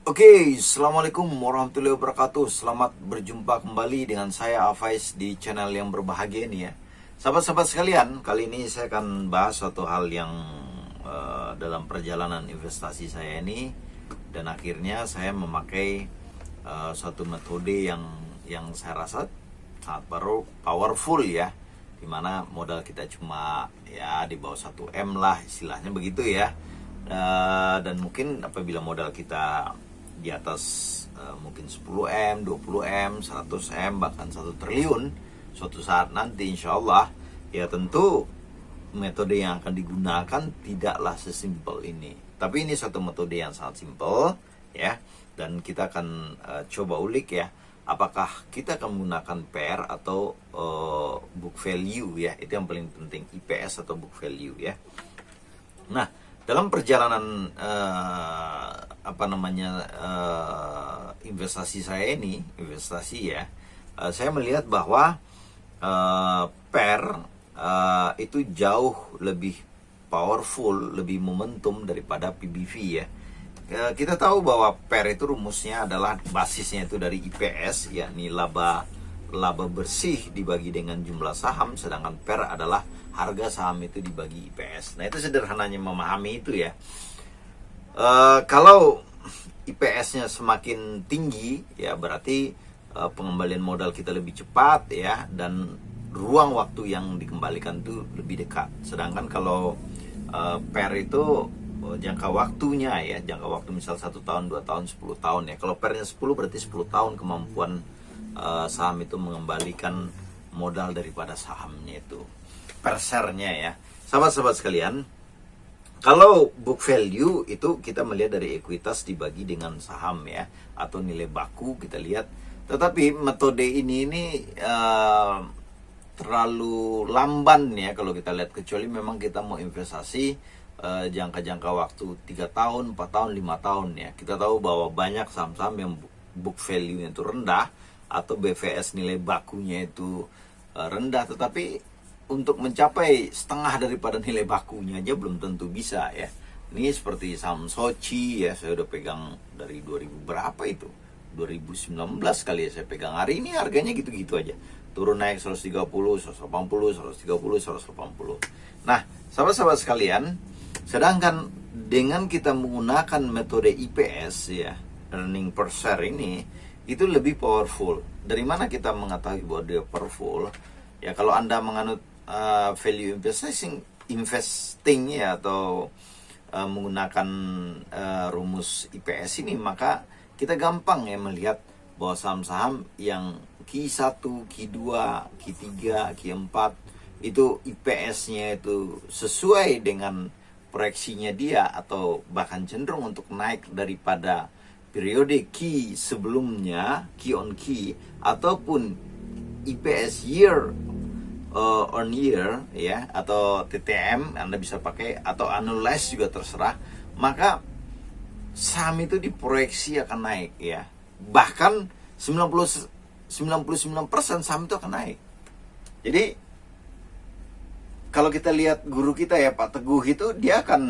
Oke, Assalamualaikum warahmatullahi wabarakatuh. Selamat berjumpa kembali dengan saya Afais di channel yang berbahagia ini ya. Sahabat-sahabat sekalian, kali ini saya akan bahas suatu hal yang dalam perjalanan investasi saya ini, dan akhirnya saya memakai suatu metode yang saya rasa sangat powerful ya, dimana modal kita cuma ya di bawah 1M lah istilahnya begitu ya. Dan mungkin apabila modal kita di atas mungkin 10M, 20M, 100M, bahkan 1 triliun suatu saat nanti insya Allah, ya tentu metode yang akan digunakan tidaklah sesimpel ini. Tapi ini suatu metode yang sangat simpel ya, dan kita akan coba ulik ya, apakah kita akan menggunakan PER atau book value ya. Itu yang paling penting, IPS atau book value ya. Nah, dalam perjalanan investasi saya ini, saya melihat bahwa PER itu jauh lebih powerful, lebih momentum daripada PBV ya. Kita tahu bahwa PER itu rumusnya adalah basisnya itu dari IPS, yakni laba bersih dibagi dengan jumlah saham, sedangkan PER adalah harga saham itu dibagi IPS. Nah, itu sederhananya memahami itu ya. Kalau IPS-nya semakin tinggi ya berarti pengembalian modal kita lebih cepat ya, dan ruang waktu yang dikembalikan itu lebih dekat. Sedangkan kalau PER itu jangka waktunya ya, jangka waktu misal 1 tahun, 2 tahun, 10 tahun ya. Kalau PER-nya 10 berarti 10 tahun kemampuan saham itu mengembalikan modal daripada sahamnya itu, per share-nya ya. Sahabat-sahabat sekalian, kalau book value itu kita melihat dari ekuitas dibagi dengan saham ya, atau nilai baku kita lihat. Tetapi metode ini terlalu lamban ya kalau kita lihat, kecuali memang kita mau investasi jangka-jangka waktu 3 tahun, 4 tahun, 5 tahun ya. Kita tahu bahwa banyak saham-saham yang book value-nya itu rendah, atau BVS nilai bakunya itu rendah, tetapi untuk mencapai setengah daripada nilai bakunya aja belum tentu bisa ya. Ini seperti saham Soci ya, saya udah pegang dari 2000 berapa itu, 2019 kali ya saya pegang. Hari ini harganya gitu-gitu aja, turun naik 130, 180, 130, 180. Nah, sahabat-sahabat sekalian, sedangkan dengan kita menggunakan metode IPS ya, earning per share ini, itu lebih powerful. Dari mana kita mengetahui bahwa dia powerful? Ya, kalau Anda menganut value investing ya, atau menggunakan rumus IPS ini, maka kita gampang ya melihat bahwa saham-saham yang Q1, Q2, Q3, Q4 itu IPS-nya itu sesuai dengan proyeksinya dia, atau bahkan cenderung untuk naik daripada periode Q sebelumnya, Q on Q, ataupun IPS year on year ya, atau TTM Anda bisa pakai, atau annualized juga terserah. Maka saham itu diproyeksi akan naik ya. Bahkan 99% saham itu akan naik. Jadi kalau kita lihat guru kita ya, Pak Teguh itu, dia akan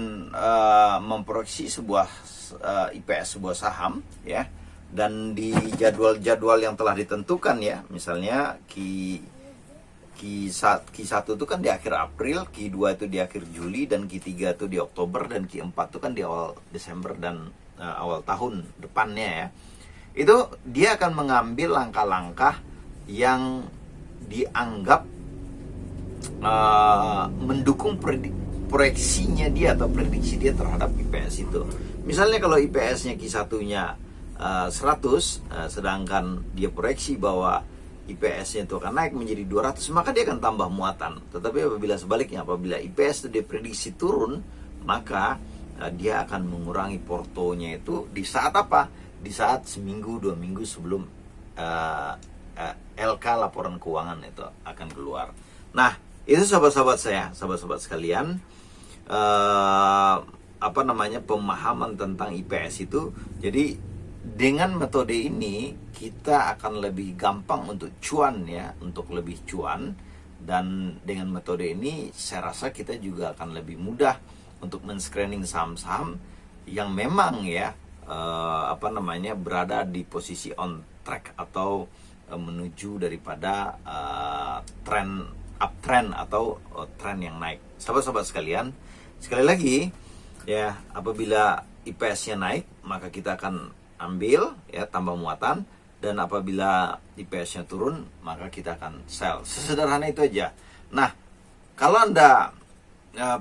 memproyeksi sebuah IPS sebuah saham ya, dan di jadwal-jadwal yang telah ditentukan ya, misalnya Q1 itu kan di akhir April, Q2 itu di akhir Juli, dan Q3 itu di Oktober, dan Q4 itu kan di awal Desember dan awal tahun depannya ya. Itu dia akan mengambil langkah-langkah yang dianggap mendukung proyeksinya dia atau prediksi dia terhadap IPS itu. Misalnya kalau IPS-nya Q1-nya 100, sedangkan dia proyeksi bahwa IPS-nya itu akan naik menjadi 200, maka dia akan tambah muatan. Tetapi apabila sebaliknya, apabila IPS itu diprediksi turun, maka dia akan mengurangi portonya itu di saat apa? Di saat seminggu, 2 minggu sebelum LK laporan keuangan itu akan keluar. Nah, itu sahabat-sahabat saya, sahabat-sahabat sekalian, pemahaman tentang IPS itu. Jadi dengan metode ini kita akan lebih gampang untuk cuan ya, untuk lebih cuan. Dan dengan metode ini saya rasa kita juga akan lebih mudah untuk men-screening saham-saham yang memang ya berada di posisi on track atau menuju daripada uptrend atau tren yang naik. Sahabat-sahabat sekalian, sekali lagi ya, apabila IPS-nya naik maka kita akan ambil ya tambah muatan, dan apabila IPS-nya turun maka kita akan sell. Sesederhana itu aja. Nah, kalau Anda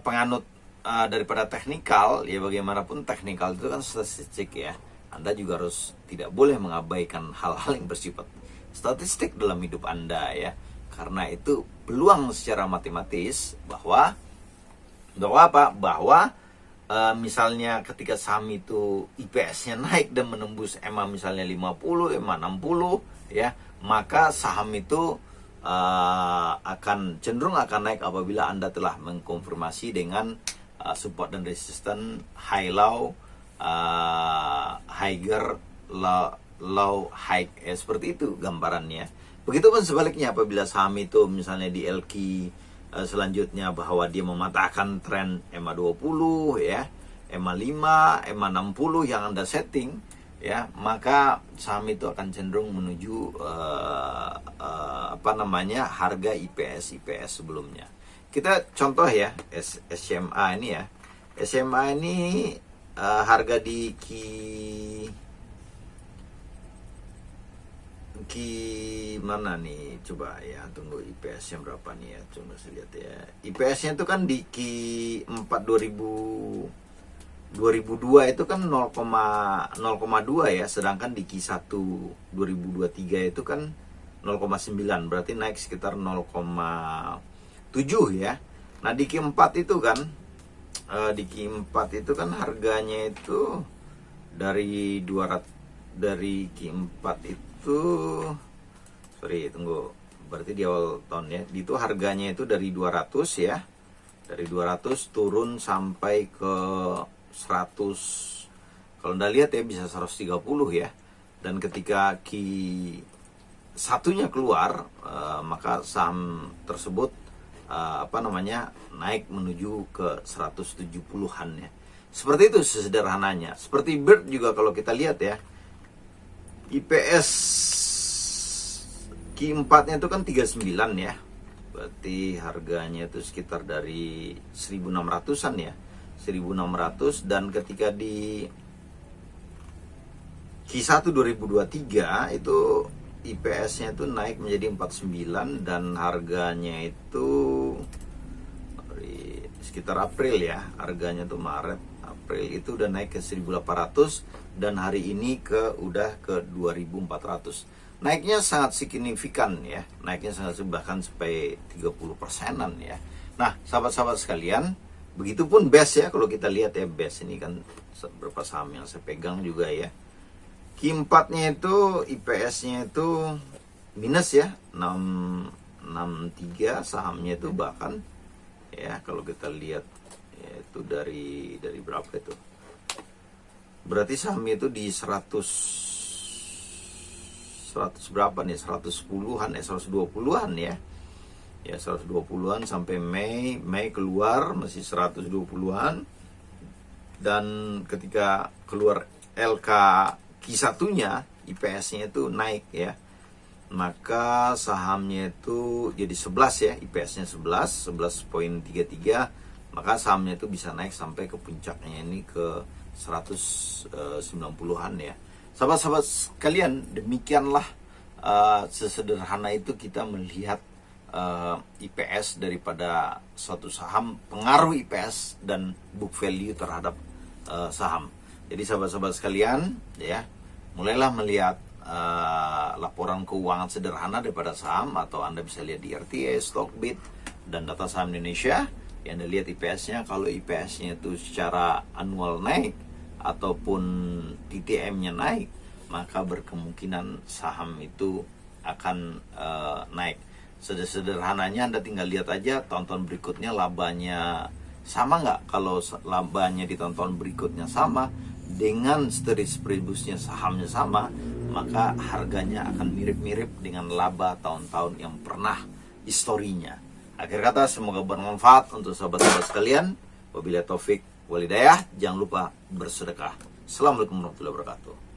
penganut daripada teknikal, ya bagaimanapun teknikal itu kan statistik ya. Anda juga harus tidak boleh mengabaikan hal-hal yang bersifat statistik dalam hidup Anda ya. Karena itu peluang secara matematis bahwa misalnya ketika saham itu IPS-nya naik dan menembus EMA misalnya 50, EMA 60 ya, maka saham itu cenderung akan naik apabila Anda telah mengkonfirmasi dengan support dan resistance high low, higher low high, seperti itu gambarannya. Begitupun sebaliknya apabila saham itu misalnya di LQ selanjutnya bahwa dia mematahkan tren EMA 20 ya, EMA 5, EMA 60 yang Anda setting ya, maka saham itu akan cenderung menuju harga IPS sebelumnya. Kita contoh ya, SMA ini ya. SMA ini harga di mana nih, coba ya, tunggu IPS-nya berapa nih ya, coba saya lihat ya. IPS-nya itu kan di Q4 2002 itu kan 0,2 ya, sedangkan di Q1 2023 itu kan 0,9, berarti naik sekitar 0,7 ya. Nah di Q4 itu kan harganya itu dari Q4 itu, berarti di awal tahun ya, itu harganya itu dari 200 ya, dari 200 turun sampai ke 100, kalau Anda lihat ya bisa 130 ya. Dan ketika Q1-nya keluar, maka saham tersebut naik menuju ke 170-an ya. Seperti itu sesederhananya. Seperti Bird juga kalau kita lihat ya, IPS Q4-nya itu kan 39 ya. Berarti harganya itu sekitar dari 1600-an ya. 1600, dan ketika di Q1 2023 itu IPS-nya itu naik menjadi 49, dan harganya itu sekitar April ya. Harganya tuh April itu udah naik ke 1800, dan hari ini udah ke 2400. Naiknya sangat signifikan ya. Naiknya bahkan sampai 30%-an ya. Nah, sahabat-sahabat sekalian, begitupun BES ya. Kalau kita lihat ya, BES ini kan beberapa saham yang saya pegang juga ya. Q4-nya itu IPS-nya itu minus ya, 63 sahamnya itu, bahkan ya kalau kita lihat ya, itu dari berapa itu? Berarti sahamnya itu di 100 berapa nih? 110-an 120-an ya. Ya 120-an sampai Mei keluar masih 120-an. Dan ketika keluar LK Q1-nya, IPS-nya itu naik ya. Maka sahamnya itu jadi 11 ya, IPS-nya 11.33, maka sahamnya itu bisa naik sampai ke puncaknya ini ke 190-an ya. Sahabat-sahabat sekalian, demikianlah sesederhana itu kita melihat IPS daripada suatu saham, pengaruh IPS dan book value terhadap saham. Jadi sahabat-sahabat sekalian ya, mulailah melihat laporan keuangan sederhana daripada saham, atau Anda bisa lihat di RTA, Stockbit, dan Data Saham Indonesia. Yang Anda lihat IPS-nya, kalau IPS-nya itu secara annual naik ataupun TTM-nya naik, maka berkemungkinan saham itu akan naik. Sederhananya Anda tinggal lihat aja tonton berikutnya labanya sama nggak. Kalau labanya di tonton berikutnya sama dengan distribusinya sahamnya sama, maka harganya akan mirip-mirip dengan laba tahun-tahun yang pernah historinya. Akhir kata, semoga bermanfaat untuk sahabat-sahabat sekalian. Wabillahi taufik walhidayah. Jangan lupa bersedekah. Assalamualaikum warahmatullahi wabarakatuh.